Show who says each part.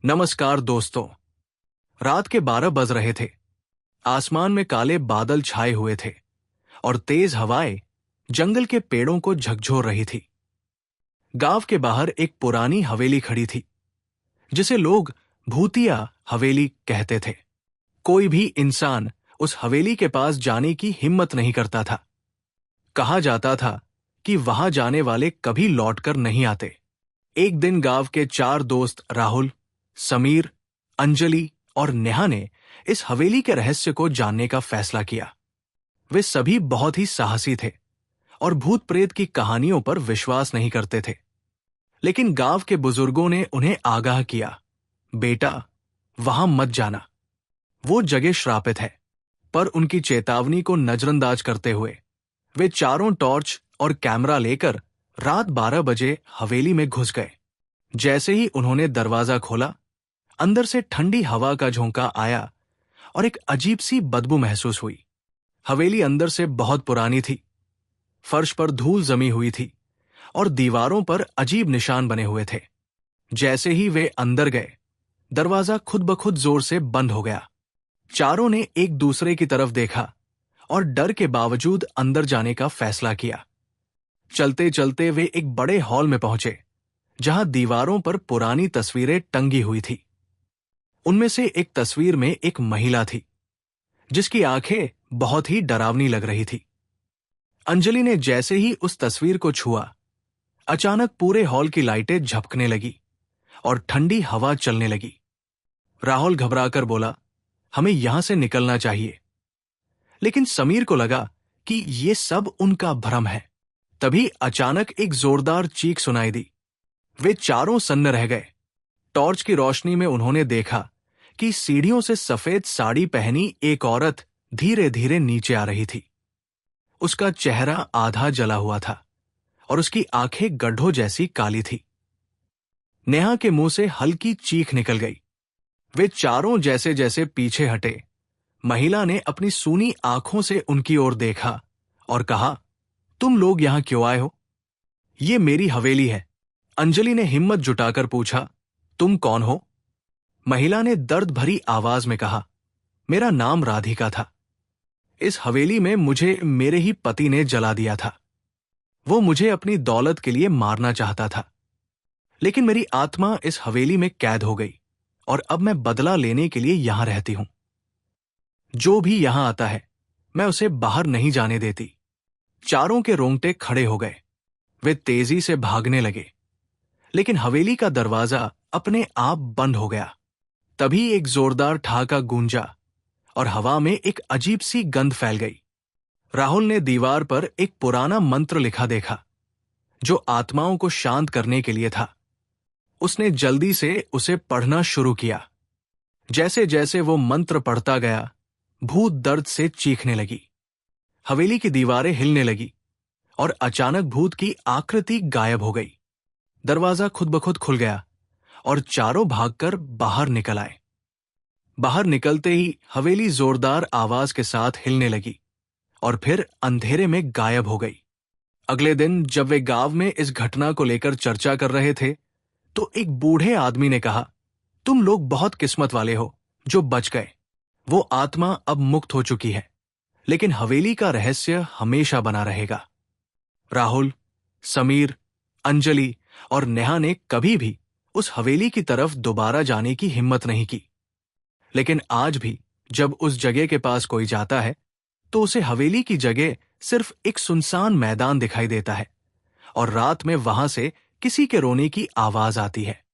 Speaker 1: नमस्कार दोस्तों। रात के 12 बज रहे थे। आसमान में काले बादल छाए हुए थे और तेज हवाएं जंगल के पेड़ों को झकझोर रही थी। गांव के बाहर एक पुरानी हवेली खड़ी थी, जिसे लोग भूतिया हवेली कहते थे। कोई भी इंसान उस हवेली के पास जाने की हिम्मत नहीं करता था। कहा जाता था कि वहां जाने वाले कभी लौटकर नहीं आते। एक दिन गांव के 4 दोस्त राहुल, समीर, अंजलि और नेहा ने इस हवेली के रहस्य को जानने का फैसला किया। वे सभी बहुत ही साहसी थे और भूत प्रेत की कहानियों पर विश्वास नहीं करते थे। लेकिन गांव के बुजुर्गों ने उन्हें आगाह किया, बेटा, वहां मत जाना, वो जगह श्रापित है। पर उनकी चेतावनी को नजरअंदाज करते हुए वे चारों टॉर्च और कैमरा लेकर रात 12 बजे हवेली में घुस गए। जैसे ही उन्होंने दरवाजा खोला, अंदर से ठंडी हवा का झोंका आया और एक अजीब सी बदबू महसूस हुई। हवेली अंदर से बहुत पुरानी थी। फर्श पर धूल जमी हुई थी और दीवारों पर अजीब निशान बने हुए थे। जैसे ही वे अंदर गए, दरवाजा खुद ब खुद जोर से बंद हो गया। चारों ने एक दूसरे की तरफ देखा और डर के बावजूद अंदर जाने का फैसला किया। चलते चलते वे एक बड़े हॉल में पहुंचे, जहां दीवारों पर पुरानी तस्वीरें टंगी हुई थी। उनमें से एक तस्वीर में एक महिला थी, जिसकी आंखें बहुत ही डरावनी लग रही थी। अंजलि ने जैसे ही उस तस्वीर को छुआ, अचानक पूरे हॉल की लाइटें झपकने लगी और ठंडी हवा चलने लगी। राहुल घबराकर बोला, हमें यहां से निकलना चाहिए। लेकिन समीर को लगा कि ये सब उनका भ्रम है। तभी अचानक एक जोरदार चीख सुनाई दी। वे चारों सन्न रह गए। टॉर्च की रोशनी में उन्होंने देखा कि सीढ़ियों से सफेद साड़ी पहनी एक औरत धीरे धीरे नीचे आ रही थी। उसका चेहरा आधा जला हुआ था और उसकी आंखें गड्ढों जैसी काली थी। नेहा के मुंह से हल्की चीख निकल गई। वे चारों जैसे जैसे पीछे हटे, महिला ने अपनी सूनी आंखों से उनकी ओर देखा और कहा, तुम लोग यहां क्यों आए हो? ये मेरी हवेली है। अंजलि ने हिम्मत जुटाकर पूछा, तुम कौन हो? महिला ने दर्द भरी आवाज में कहा, मेरा नाम राधिका था। इस हवेली में मुझे मेरे ही पति ने जला दिया था। वो मुझे अपनी दौलत के लिए मारना चाहता था। लेकिन मेरी आत्मा इस हवेली में कैद हो गई और अब मैं बदला लेने के लिए यहां रहती हूं। जो भी यहां आता है, मैं उसे बाहर नहीं जाने देती। चारों के रोंगटे खड़े हो गए। वे तेजी से भागने लगे, लेकिन हवेली का दरवाजा अपने आप बंद हो गया। तभी एक जोरदार ठहाका गूंजा और हवा में एक अजीब सी गंध फैल गई। राहुल ने दीवार पर एक पुराना मंत्र लिखा देखा, जो आत्माओं को शांत करने के लिए था। उसने जल्दी से उसे पढ़ना शुरू किया। जैसे जैसे वो मंत्र पढ़ता गया, भूत दर्द से चीखने लगी। हवेली की दीवारें हिलने लगी और अचानक भूत की आकृति गायब हो गई। दरवाजा खुद ब खुद खुल गया और चारों भागकर बाहर निकल आए। बाहर निकलते ही हवेली जोरदार आवाज के साथ हिलने लगी और फिर अंधेरे में गायब हो गई। अगले दिन जब वे गांव में इस घटना को लेकर चर्चा कर रहे थे, तो एक बूढ़े आदमी ने कहा, तुम लोग बहुत किस्मत वाले हो जो बच गए। वो आत्मा अब मुक्त हो चुकी है, लेकिन हवेली का रहस्य हमेशा बना रहेगा। राहुल, समीर, अंजलि और नेहा ने कभी भी उस हवेली की तरफ दोबारा जाने की हिम्मत नहीं की। लेकिन आज भी जब उस जगह के पास कोई जाता है, तो उसे हवेली की जगह सिर्फ एक सुनसान मैदान दिखाई देता है और रात में वहां से किसी के रोने की आवाज आती है।